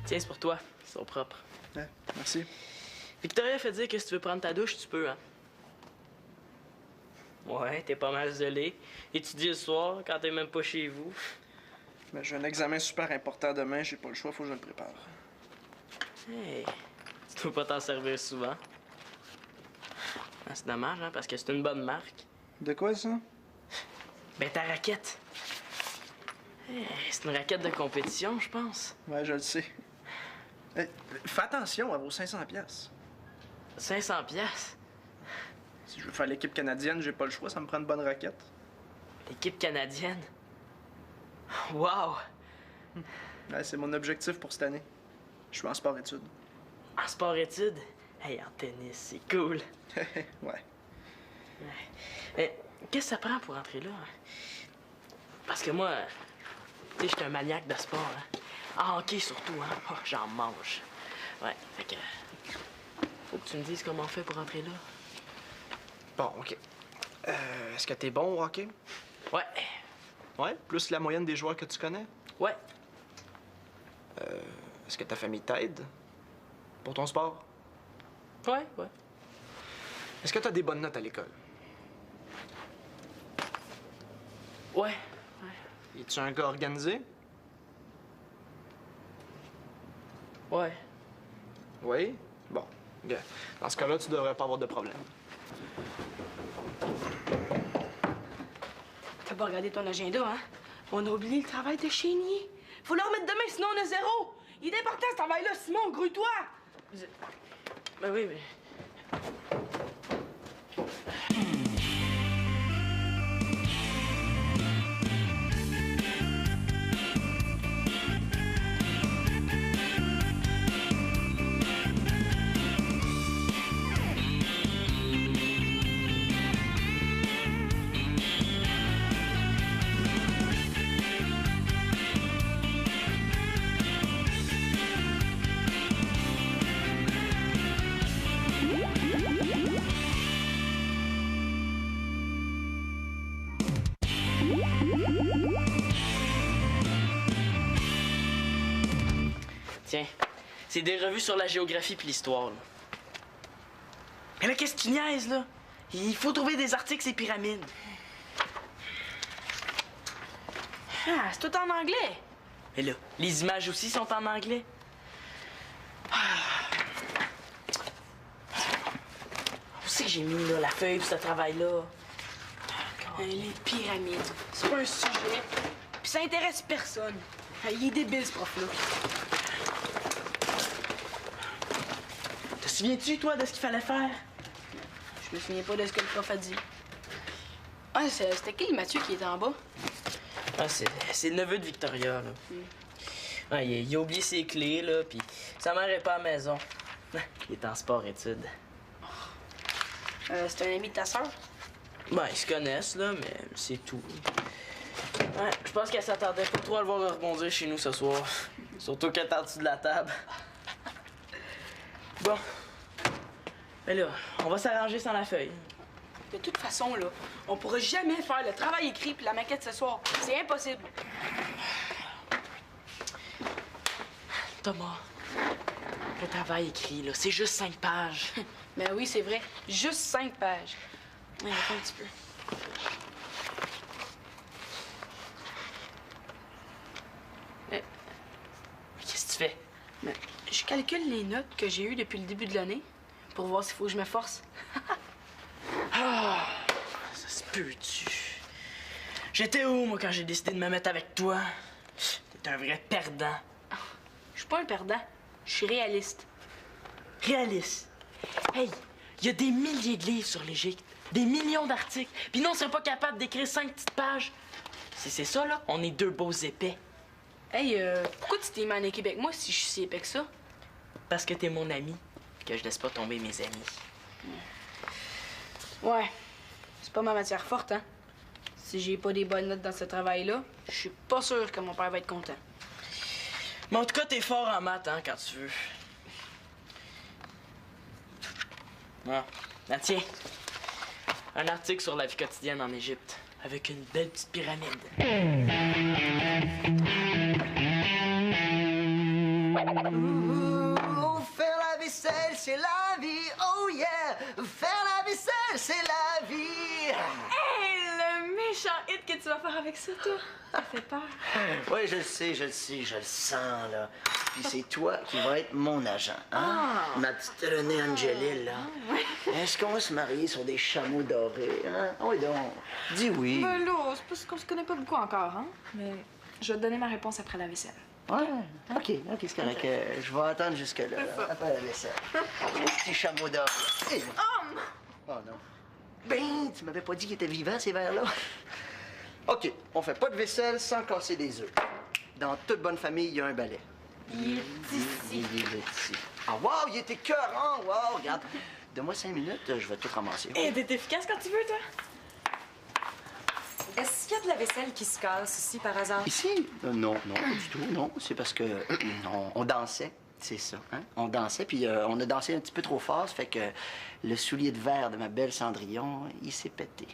Tiens, c'est pour toi. Ils sont propres. Ouais, merci. Victoria fait dire que si tu veux prendre ta douche, tu peux, hein? Ouais, t'es pas mal isolé. Étudier le soir, quand t'es même pas chez vous. Mais j'ai un examen super important demain, j'ai pas le choix, faut que je le prépare. Hey, tu dois pas t'en servir souvent. Ah, c'est dommage, hein, parce que c'est une bonne marque. De quoi, ça? Ben, ta raquette. Hey, c'est une raquette de compétition, je pense. Ouais, je le sais. Hey, fais attention, elle vaut 500$. 500 piastres. Si je veux faire l'équipe canadienne, j'ai pas le choix, ça me prend une bonne raquette. L'équipe canadienne. Wow! Ouais, c'est mon objectif pour cette année. Je suis en sport-études. En sport-études? Hey, en tennis, c'est cool. Ouais. Mais qu'est-ce que ça prend pour entrer là? Hein? Parce que moi, tu sais, je suis un maniaque de sport. Hein? En hockey surtout, hein? Oh, j'en mange. Ouais, fait que... Faut que tu me dises comment on fait pour entrer là. Bon, OK. Est-ce que t'es bon au hockey? Ouais. Ouais, plus la moyenne des joueurs que tu connais? Ouais. Est-ce que ta famille t'aide pour ton sport? Ouais. Est-ce que t'as des bonnes notes à l'école? Ouais. Es-tu un gars organisé? Ouais. Oui? Bon. Gars, dans ce cas-là, tu devrais pas avoir de problème. T'as pas regardé ton agenda, hein? On a oublié le travail de chénier. Faut le remettre demain, sinon on a zéro. Il est important ce travail-là, Simon, grouille-toi! Ben oui, mais... Tiens, c'est des revues sur la géographie puis l'histoire, là. Mais là, qu'est-ce que tu niaises, là? Il faut trouver des articles ces pyramides. Ah, c'est tout en anglais. Mais là, les images aussi sont en anglais. Où c'est que j'ai mis, là, la feuille pour ce travail-là? Les pyramides, c'est pas un sujet. Puis ça intéresse personne. Il est débile, ce prof-là. Te souviens-tu, toi, de ce qu'il fallait faire? Je me souviens pas de ce que le prof a dit. Ah, c'était qui, Mathieu, qui était en bas? Ah, c'est le neveu de Victoria, là. Ah, il a oublié ses clés, là, puis sa mère est pas à la maison. Il est en sport-études. C'est un ami de ta sœur? Ben, ils se connaissent, là, mais c'est tout. Ouais, je pense qu'elle s'attendait pas trop à le voir rebondir chez nous ce soir. Surtout qu'elle est en dessous de la table. Bon. Mais là, on va s'arranger sans la feuille. De toute façon, là, on pourra jamais faire le travail écrit puis la maquette ce soir. C'est impossible. Thomas, le travail écrit, là, c'est juste 5 pages. Ben oui, c'est vrai. Juste 5 pages. Ouais, attends un petit peu. Qu'est-ce que tu fais? Ben, je calcule les notes que j'ai eues depuis le début de l'année pour voir s'il faut que je me force. Ah, ça se peut-tu? J'étais où, moi, quand j'ai décidé de me mettre avec toi? T'es un vrai perdant. Je suis pas un perdant. Je suis réaliste. Réaliste. Hey, il y a des milliers de livres sur l'Égypte, des millions d'articles, puis nous, on serait pas capable d'écrire 5 petites pages. Si c'est ça, là, on est 2 beaux épais. Hey, pourquoi tu t'es mis en équipe avec moi si je suis si épais que ça? Parce que t'es mon ami, puis que je laisse pas tomber mes amis. Ouais, c'est pas ma matière forte, hein? Si j'ai pas des bonnes notes dans ce travail-là, je suis pas sûr que mon père va être content. Mais en tout cas, t'es fort en maths, hein, quand tu veux. Ah, tiens. Un article sur la vie quotidienne en Égypte, avec une belle petite pyramide. Oh, faire la vaisselle, c'est la vie. Oh yeah! Faire la vaisselle, c'est la vie. Hey, le méchant hit que tu vas faire avec ça, toi. Ça fait peur. Oui, je le sais, je le sens, là. Puis c'est toi qui vas être mon agent, hein? Ma petite Renée Angelil, là. Est-ce qu'on va se marier sur des chameaux dorés, hein? Oui, donc. Dis oui. Ben là, c'est parce qu'on se connaît pas beaucoup encore, hein? Mais je vais te donner ma réponse après la vaisselle. Ouais, OK, c'est correct. Je vais attendre jusque-là, là, après la vaisselle. Un petit chameau doré. Hey. Oh non. Ben, tu m'avais pas dit qu'il était vivant, ces verres-là. OK, on fait pas de vaisselle sans casser des œufs. Dans toute bonne famille, il y a un balai. Il est ici. Il est ici. Ah, wow, il était écœurant, wow, regarde. Donne-moi 5 minutes, je vais tout ramasser. Hey, t'es efficace quand tu veux, toi? Est-ce qu'il y a de la vaisselle qui se casse ici, par hasard? Ici? Non, pas du tout, non. C'est parce que on dansait, c'est ça, hein? On dansait, puis on a dansé un petit peu trop fort, ça fait que le soulier de verre de ma belle Cendrillon, il s'est pété.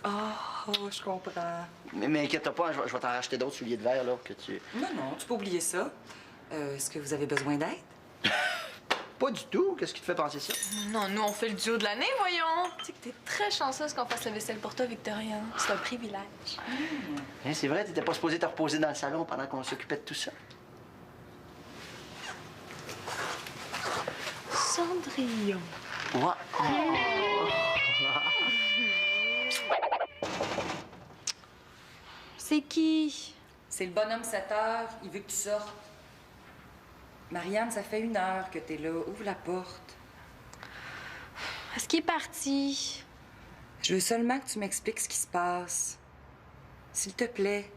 Oh, je comprends. Mais inquiète-toi pas, je vais t'en racheter d'autres souliers de verre, là, que tu... Non, tu peux oublier ça. Est-ce que vous avez besoin d'aide? Pas du tout. Qu'est-ce qui te fait penser ça? Non, nous, on fait le duo de l'année, voyons. Tu sais que t'es très chanceuse qu'on fasse la vaisselle pour toi, Victoria. C'est un privilège. Hein, c'est vrai, t'étais pas supposée te reposer dans le salon pendant qu'on s'occupait de tout ça. Cendrillon. Ouais. C'est qui? C'est le bonhomme 7 heures. Il veut que tu sortes. Marianne, ça fait 1 heure que t'es là. Ouvre la porte. Est-ce qu'il est parti? Je veux seulement que tu m'expliques ce qui se passe. S'il te plaît.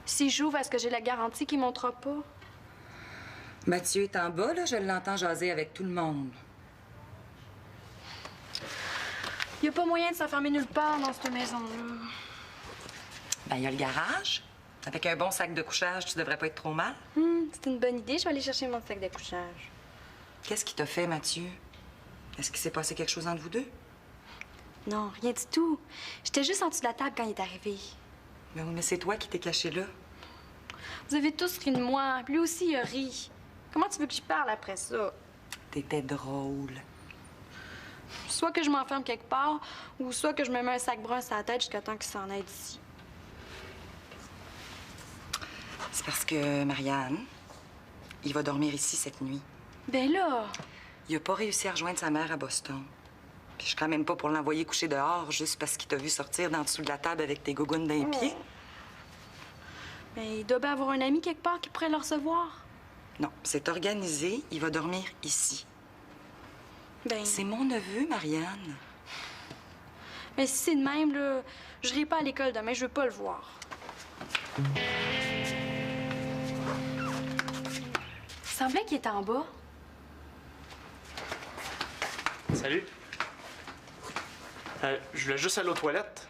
Si j'ouvre, est-ce que j'ai la garantie qu'il montera pas? Mathieu est en bas, là. Je l'entends jaser avec tout le monde. Y a pas moyen de s'enfermer nulle part dans cette maison-là. Ben, il y a le garage. Avec un bon sac de couchage, tu devrais pas être trop mal. C'est une bonne idée. Je vais aller chercher mon sac de couchage. Qu'est-ce qui t'a fait, Mathieu? Est-ce qu'il s'est passé quelque chose entre vous deux? Non, rien du tout. J'étais juste en dessous de la table quand il est arrivé. Mais oui, mais c'est toi qui t'es caché là. Vous avez tous ri de moi. Lui aussi, il a ri. Comment tu veux que je parle après ça? T'étais drôle. Soit que je m'enferme quelque part, ou soit que je me mets un sac brun sur la tête jusqu'à temps qu'il s'en aille d'ici. C'est parce que Marianne, il va dormir ici cette nuit. Ben là, Il a pas réussi à rejoindre sa mère à Boston. Puis je suis quand même pas pour l'envoyer coucher dehors juste parce qu'il t'a vu sortir d'en dessous de la table avec tes gougounes d'un pied. ben, il doit bien avoir un ami quelque part qui pourrait le recevoir. Non, c'est organisé. Il va dormir ici. Ben, C'est mon neveu, Marianne. mais si c'est de même, là, je n'irai pas à l'école demain, je veux pas le voir. Il semblait qu'il était en bas. Salut. Je voulais juste aller aux toilettes.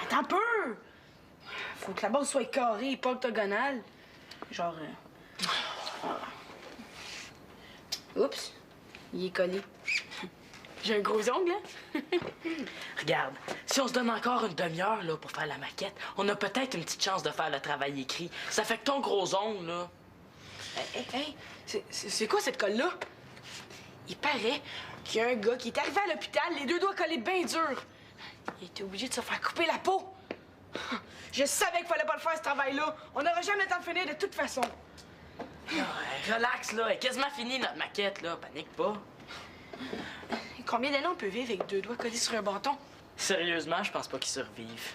Attends un peu! Faut que la base soit carrée et pas octogonale. Genre... Oups, il est collé. J'ai un gros ongle, hein? Regarde, si on se donne encore une demi-heure là, pour faire la maquette, on a peut-être une petite chance de faire le travail écrit. Ça fait que ton gros ongle, là. Hey, c'est quoi cette colle-là? Il paraît qu'il y a un gars qui est arrivé à l'hôpital, les 2 doigts collés bien durs. Il était obligé de se faire couper la peau. Je savais qu'il fallait pas le faire, ce travail-là. On n'aura jamais le temps de finir de toute façon. Relax, là. Elle est quasiment finie, notre maquette, là. Panique pas. Combien d'années on peut vivre avec 2 doigts collés sur un bâton? Sérieusement, je pense pas qu'ils survivent.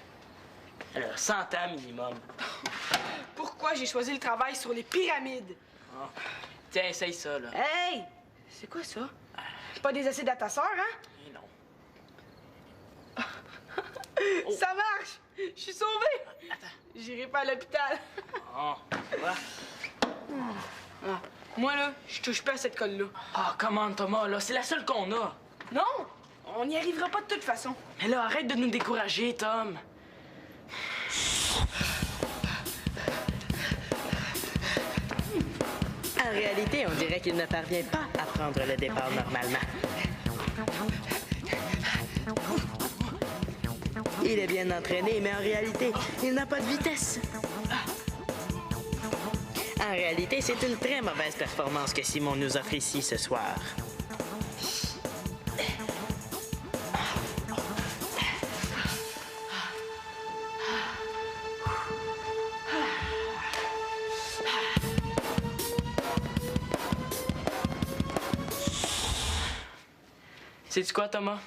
Alors, 100 ans minimum. Pourquoi j'ai choisi le travail sur les pyramides? Tiens, essaye ça, là. Hey! C'est quoi ça? Pas des acides à ta sœur, hein? Eh non. Ça marche! Je suis sauvée! Attends. J'irai pas à l'hôpital. Oh, tu vois? Ah, moi, là, je touche pas à cette colle-là. Ah, comment, Thomas, là? C'est la seule qu'on a. Non! On n'y arrivera pas de toute façon. Mais là, arrête de nous décourager, Tom. En réalité, on dirait qu'il ne parvient pas à prendre le départ normalement. Il est bien entraîné, mais en réalité, il n'a pas de vitesse. En réalité, c'est une très mauvaise performance que Simon nous offre ici ce soir. Sais-tu quoi, Thomas?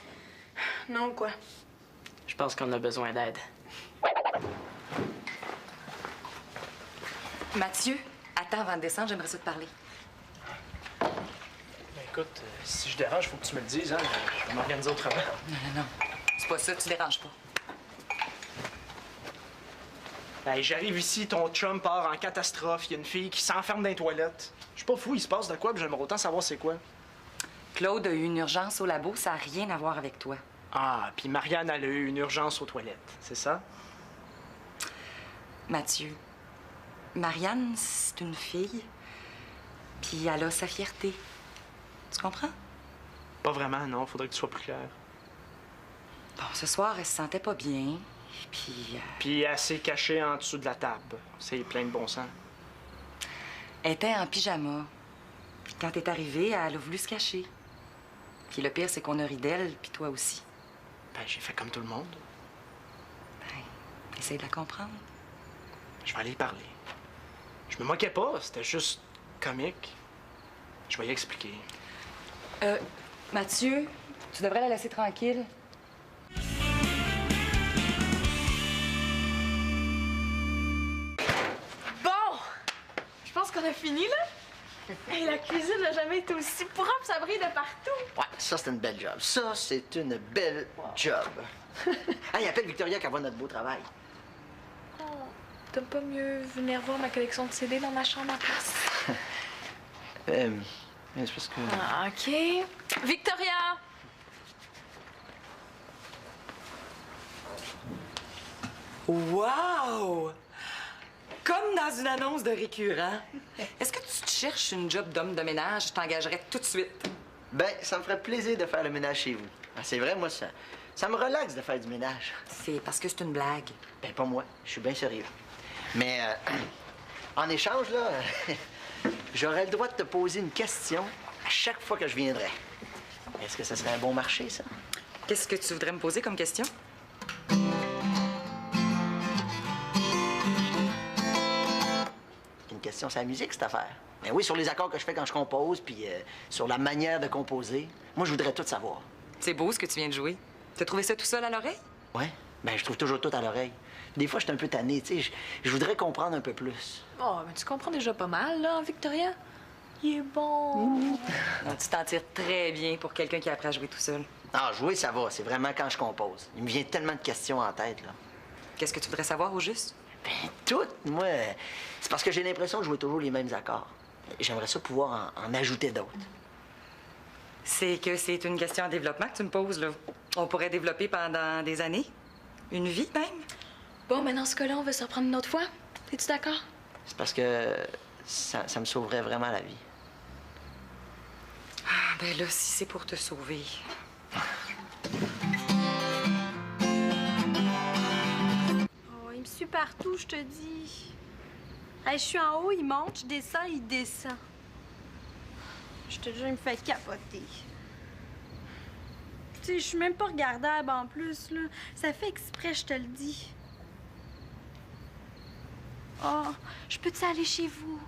Non, quoi? Je pense qu'on a besoin d'aide. Mathieu, attends avant de descendre, j'aimerais ça te parler. Ben écoute, si je dérange, faut que tu me le dises, hein. Je vais m'organiser autrement. Non. C'est pas ça, tu déranges pas. Ben, j'arrive ici, ton chum part en catastrophe. Il y a une fille qui s'enferme dans les toilettes. Je suis pas fou, il se passe de quoi, puis j'aimerais autant savoir c'est quoi. Claude a eu une urgence au labo, ça n'a rien à voir avec toi. Ah, puis Marianne, elle a eu une urgence aux toilettes, c'est ça? Mathieu, Marianne, c'est une fille, puis elle a sa fierté. Tu comprends? Pas vraiment, non. Faudrait que tu sois plus clair. Bon, ce soir, elle se sentait pas bien, puis... Puis elle s'est cachée en dessous de la table. C'est plein de bon sens. Elle était en pyjama. Puis quand t'es arrivé, elle a voulu se cacher. Puis le pire, c'est qu'on a ri d'elle, puis toi aussi. Ben, j'ai fait comme tout le monde. Ben, essaye de la comprendre. Je vais aller y parler. Je me moquais pas, c'était juste comique. Je vais y expliquer. Mathieu, tu devrais la laisser tranquille. Bon! Je pense qu'on a fini, là. Hey, la cuisine n'a jamais été aussi propre, ça brille de partout. Ouais, ça, c'est une belle job. Ça, c'est une belle job. Hey, appelle Victoria qu'elle voit notre beau travail. Oh, t'aimes pas mieux venir voir ma collection de CD dans ma chambre en place? Mais c'est parce que... Ah, OK. Victoria! Wow! Comme dans une annonce de récurrent. Est-ce que tu te cherches une job d'homme de ménage? Je t'engagerais tout de suite. Ben, ça me ferait plaisir de faire le ménage chez vous. Ah, c'est vrai, moi, ça me relaxe de faire du ménage. C'est parce que c'est une blague. Ben, pas moi. Je suis bien sérieux. Mais, en échange, là, j'aurais le droit de te poser une question à chaque fois que je viendrais. Est-ce que ça serait un bon marché, ça? Qu'est-ce que tu voudrais me poser comme question? Une question sur la musique, cette affaire. Ben oui, sur les accords que je fais quand je compose, puis sur la manière de composer. Moi, je voudrais tout savoir. C'est beau ce que tu viens de jouer. T'as trouvé ça tout seul à l'oreille? Ouais? Ben, je trouve toujours tout à l'oreille. Des fois, je suis un peu tanné, tu sais. Je voudrais comprendre un peu plus. Oh, mais tu comprends déjà pas mal, là, Victoria? Il est bon. Non, tu t'en tires très bien pour quelqu'un qui apprend à jouer tout seul. Ah, jouer, ça va. C'est vraiment quand je compose. Il me vient tellement de questions en tête, là. Qu'est-ce que tu voudrais savoir au juste? Ben, tout, moi. C'est parce que j'ai l'impression de jouer toujours les mêmes accords. J'aimerais ça pouvoir en ajouter d'autres. C'est que c'est une question en développement que tu me poses, là. On pourrait développer pendant des années. Une vie, même. Bon, mais dans ce cas-là, on va se reprendre une autre fois. Es-tu d'accord? C'est parce que ça me sauverait vraiment la vie. Ah, ben là, si c'est pour te sauver. Oh, il me suit partout, je te dis. Hey, je suis en haut, il monte, je descends, il descend. Je te jure, il me fait capoter. Tu sais, je suis même pas regardable en plus, là. Ça fait exprès, je te le dis. Oh, je peux-tu aller chez vous?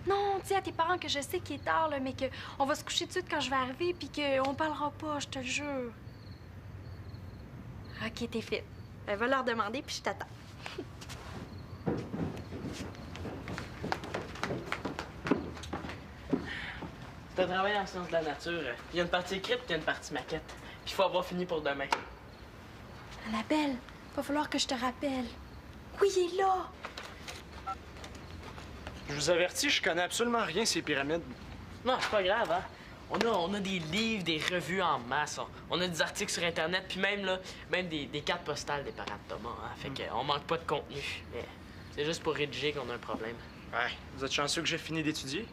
Non, dis à tes parents que je sais qu'il est tard, là, mais qu'on va se coucher tout de suite quand je vais arriver, puis qu'on parlera pas, je te le jure. OK, t'es fit. Elle va leur demander, puis je t'attends. Tu as travaillé en sciences de la nature. Il y a une partie écrite puis il y a une partie maquette. Puis il faut avoir fini pour demain. Annabelle, va falloir que je te rappelle. Oui, il est là. Je vous avertis, je connais absolument rien ces pyramides. Non, c'est pas grave, hein. On a des livres, des revues en masse. On a des articles sur Internet, puis même, là, même des cartes postales des parents de Thomas. Hein. Fait qu'on manque pas de contenu. Mais c'est juste pour rédiger qu'on a un problème. Ouais, vous êtes chanceux que j'ai fini d'étudier.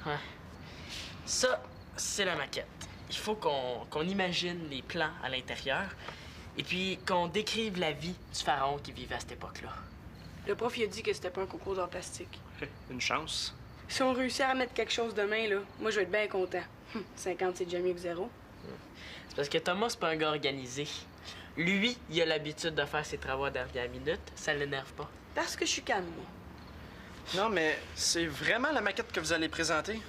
Ouais. Ça, c'est la maquette. Il faut qu'on imagine les plans à l'intérieur. Et puis qu'on décrive la vie du pharaon qui vivait à cette époque-là. Le prof, il a dit que c'était pas un concours d'art plastique. Une chance. Si on réussit à mettre quelque chose demain, là, moi, je vais être bien content. 50, c'est déjà mieux que 0. C'est parce que Thomas, c'est pas un gars organisé. Lui, il a l'habitude de faire ses travaux à dernière minute. Ça l'énerve pas. Parce que je suis calme, moi. Non, mais c'est vraiment la maquette que vous allez présenter?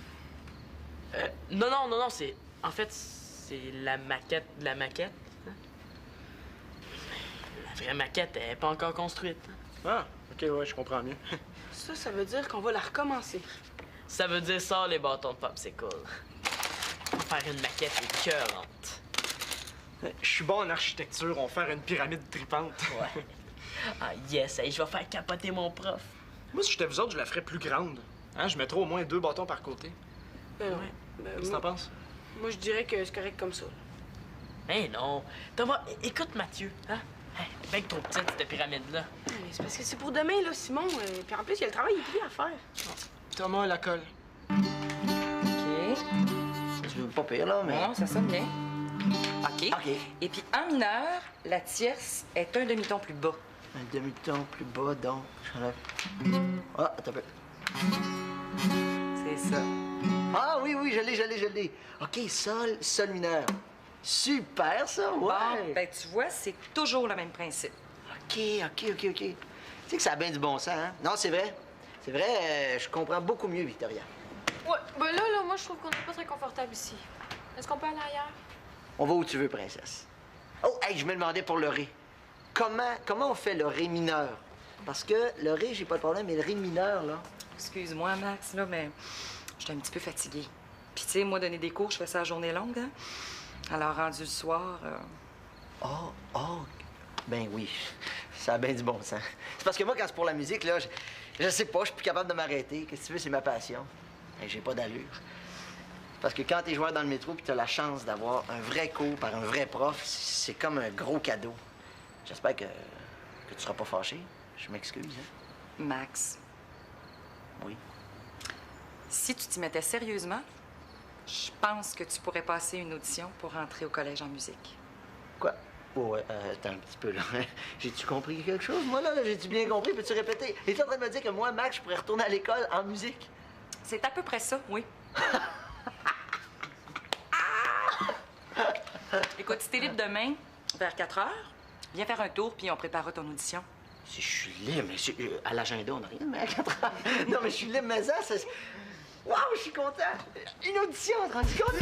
Non, c'est... En fait, c'est la maquette de la maquette. Hein? La vraie maquette, elle est pas encore construite. Ah, OK, ouais, je comprends mieux. Ça veut dire qu'on va la recommencer. Ça veut dire sors les bâtons de popsicle. On va faire une maquette écœurante. Je suis bon en architecture, on va faire une pyramide tripante. Ouais. Ah yes, hey, je vais faire capoter mon prof. Moi, si j'étais vous autres, je la ferais plus grande. Hein, je mettrais au moins 2 bâtons par côté. Ouais. Qu'est-ce que t'en penses? Moi, je dirais que c'est correct comme ça. Eh non. Thomas, écoute Mathieu, hein? Hey, ben trop petite, cette pyramide-là. Mais c'est parce que c'est pour demain, là, Simon. Puis en plus, il y a le travail écrit à faire. Thomas, la colle. OK. Tu veux pas pire, là, mais... Bon, ça sonne bien. OK. OK. Et puis en mineur, la tierce est un demi-ton plus bas. Un demi-ton plus bas, donc. J'enlève. Ah, attends un peu. C'est ça. Ah oui, je l'ai. OK, sol mineur. Super, ça, ouais. Bon, ben tu vois, c'est toujours le même principe. OK. Tu sais que ça a bien du bon sens, hein? Non, c'est vrai. C'est vrai, je comprends beaucoup mieux, Victoria. Ouais, ben là, moi, je trouve qu'on n'est pas très confortable ici. Est-ce qu'on peut aller ailleurs? On va où tu veux, princesse. Oh, hey, je me demandais pour le ré. Comment on fait le ré mineur? Parce que le ré, j'ai pas de problème, mais le ré mineur, là... Excuse-moi, Max, là, mais j'étais un petit peu fatiguée. Puis tu sais, moi, donner des cours, je fais ça à journée longue, hein? Alors, rendu le soir... Oh, ben oui, ça a bien du bon sens. C'est parce que moi, quand c'est pour la musique, là, je sais pas, je suis plus capable de m'arrêter. Qu'est-ce que tu veux, c'est ma passion. Et j'ai pas d'allure. Parce que quand t'es joueur dans le métro puis t'as la chance d'avoir un vrai cours par un vrai prof, c'est comme un gros cadeau. J'espère que tu seras pas fâché. Je m'excuse, hein. Max, Oui. si tu t'y mettais sérieusement, je pense que tu pourrais passer une audition pour rentrer au collège en musique. Quoi? Oh, ouais, attends un petit peu, là. J'ai-tu compris quelque chose, moi, là? J'ai-tu bien compris? Peux-tu répéter? Es-tu en train de me dire que moi, Max, je pourrais retourner à l'école en musique? C'est à peu près ça, oui. Écoute, si t'es libre demain, vers 4 heures, viens faire un tour, puis on préparera ton audition. Si je suis libre, mais à l'agenda, on n'a rien, mais à 4 heures. Non, mais je suis libre, mais ça, c'est... Waouh, je suis content! Une audition, on te rend compte?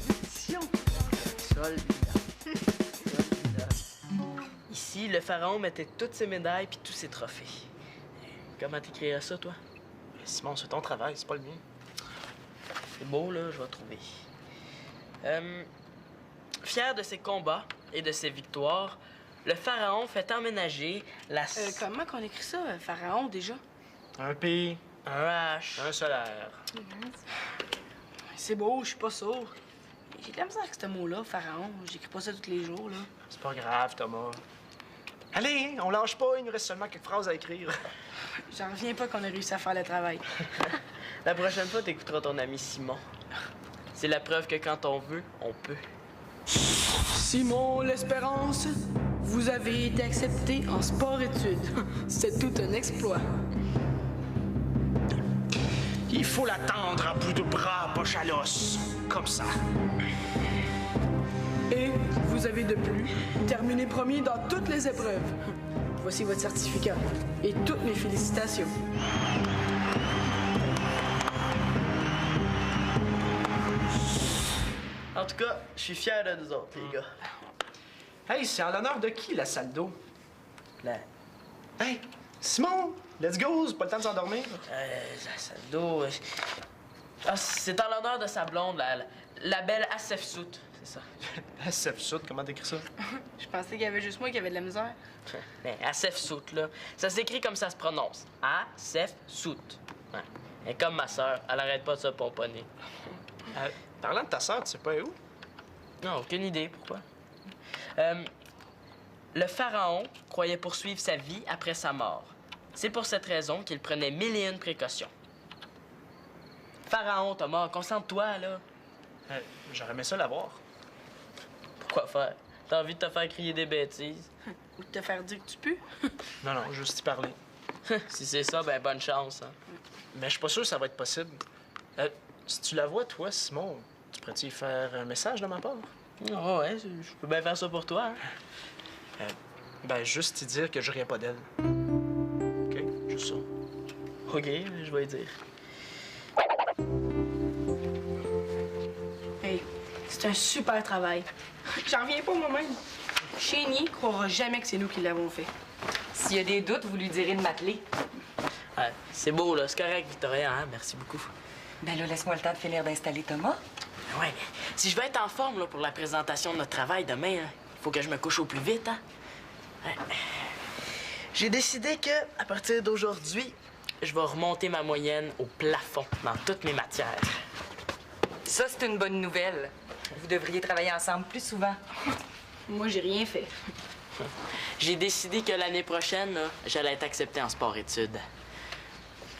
Audition! Sol mineur. Ici, le pharaon mettait toutes ses médailles puis tous ses trophées. Comment t'écrirais ça, toi? Simon, c'est ton travail, c'est pas le mien. C'est beau, là, je vais trouver. Fier de ses combats et de ses victoires, le pharaon fait emménager la... Comment qu'on écrit ça, pharaon, déjà? Un P, Un H. un solaire. C'est beau, je suis pas sourd. J'ai de la misère avec ce mot-là, pharaon. J'écris pas ça tous les jours, là. C'est pas grave, Thomas. Allez, on lâche pas, il nous reste seulement quelques phrases à écrire. J'en reviens pas qu'on a réussi à faire le travail. La prochaine fois, t'écouteras ton ami Simon. C'est la preuve que quand on veut, on peut. Simon L'Espérance, vous avez été accepté en sport-études. C'est tout un exploit. Il faut l'attendre à bout de bras, poche à l'os. Comme ça. Et vous avez de plus terminé premier dans toutes les épreuves. Voici votre certificat et toutes mes félicitations. En tout cas, je suis fier de nous autres, les gars. Hey, c'est en l'honneur de qui, la salle d'eau? La Hey, Simon, let's go, c'est pas le temps de s'endormir. la salle d'eau... Ah, c'est en l'honneur de sa blonde, la belle Asef Sout, c'est ça. SF Sud, comment t'écris ça? Je pensais qu'il y avait juste moi qui avait de la misère. Mais Asef Sout, là, ça s'écrit comme ça se prononce. Asef Sout. Ouais. Et comme ma sœur, elle arrête pas de se pomponner. Parlant de ta sœur, tu sais pas où? Non, aucune idée, pourquoi? Le pharaon croyait poursuivre sa vie après sa mort. C'est pour cette raison qu'il prenait 1001 précautions. Pharaon, Thomas, concentre-toi, là. J'aurais aimé ça l'avoir. Pourquoi faire? T'as envie de te faire crier des bêtises? Ou de te faire dire que tu pues. Non, non, juste y parler. Si c'est ça, ben bonne chance, hein. Mais je suis pas sûr que ça va être possible. Si tu la vois, toi, Simon, tu pourrais-tu y faire un message de ma part? Ah ouais, je peux bien faire ça pour toi, hein. Ben, juste y dire que je riais pas d'elle. OK? Juste ça. OK, je vais y dire. Hey, c'est un super travail. J'en reviens pas moi-même. Chénie croira jamais que c'est nous qui l'avons fait. S'il y a des doutes, vous lui direz de m'appeler. Ouais, c'est beau, là. C'est correct, Victoria, hein. Merci beaucoup. Ben là, laisse-moi le temps de finir d'installer Thomas. Ouais, mais si je veux être en forme, là, pour la présentation de notre travail demain, il faut que je me couche au plus vite, hein. Ouais. J'ai décidé que, à partir d'aujourd'hui, je vais remonter ma moyenne au plafond dans toutes mes matières. Ça, c'est une bonne nouvelle. Vous devriez travailler ensemble plus souvent. Moi, j'ai rien fait. J'ai décidé que l'année prochaine, là, j'allais être accepté en sport-études.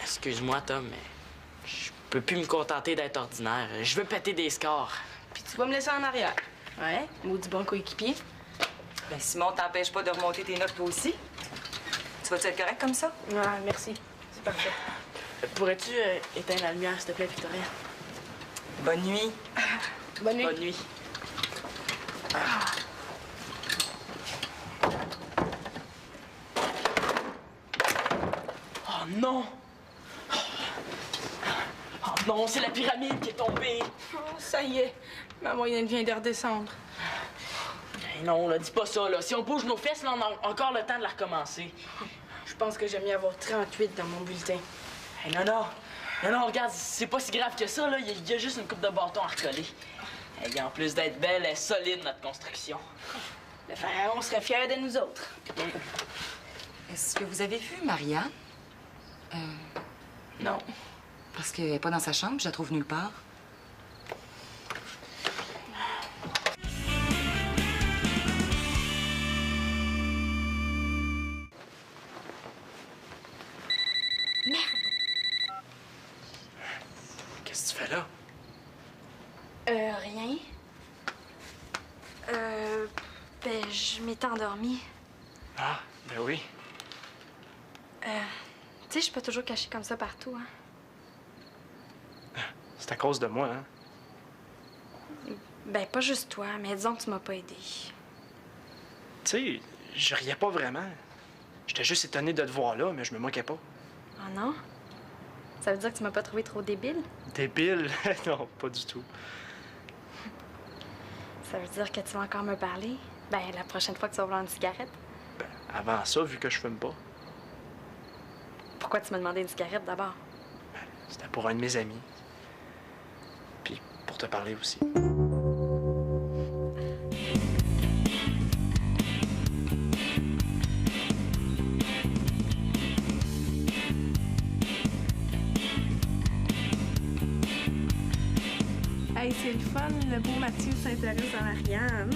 Excuse-moi, Tom, mais je peux plus me contenter d'être ordinaire. Je veux péter des scores. Puis tu vas me laisser en arrière. Ouais, maudit bon coéquipier. Ben, Simon t'empêche pas de remonter tes notes toi aussi. Tu vas-tu être correct comme ça? Ouais, merci. C'est parfait. Pourrais-tu éteindre la lumière, s'il te plaît, Victoria? Bonne nuit. Bonne nuit. Bonne nuit. Oh non! Oh non, c'est la pyramide qui est tombée! Oh, ça y est, ma moyenne vient de redescendre. Hey, non, là, dis pas ça, là. Si on bouge nos fesses, là, on a encore le temps de la recommencer. Je pense que j'aime mieux avoir 38 dans mon bulletin. Hey, non, non. Non, non, regarde, c'est pas si grave que ça, là. Il y a juste une coupe de bâton à recoller. Hey, en plus d'être belle, elle est solide, notre construction. Le pharaon serait fier de nous autres. Est-ce que vous avez vu Marianne? Non. Parce qu'elle n'est pas dans sa chambre, je la trouve nulle part. Qu'est-ce que tu fais là? Rien. Ben, je m'étais endormie. Ah, ben oui. Tu sais, je suis pas toujours cachée comme ça partout, hein. C'est à cause de moi, hein? Ben, pas juste toi, mais disons que tu m'as pas aidé. Tu sais, je riais pas vraiment. J'étais juste étonné de te voir là, mais je me moquais pas. Oh non? Ça veut dire que tu m'as pas trouvé trop débile? Débile? Non, pas du tout. Ça veut dire que tu vas encore me parler? Ben, la prochaine fois que tu vas vouloir une cigarette. Ben, avant ça, vu que je fume pas, Pourquoi tu m'as demandé une cigarette d'abord? c'était pour un de mes amis. Puis pour te parler aussi. Hey, c'est le fun, le beau Mathieu s'intéresse à Marianne.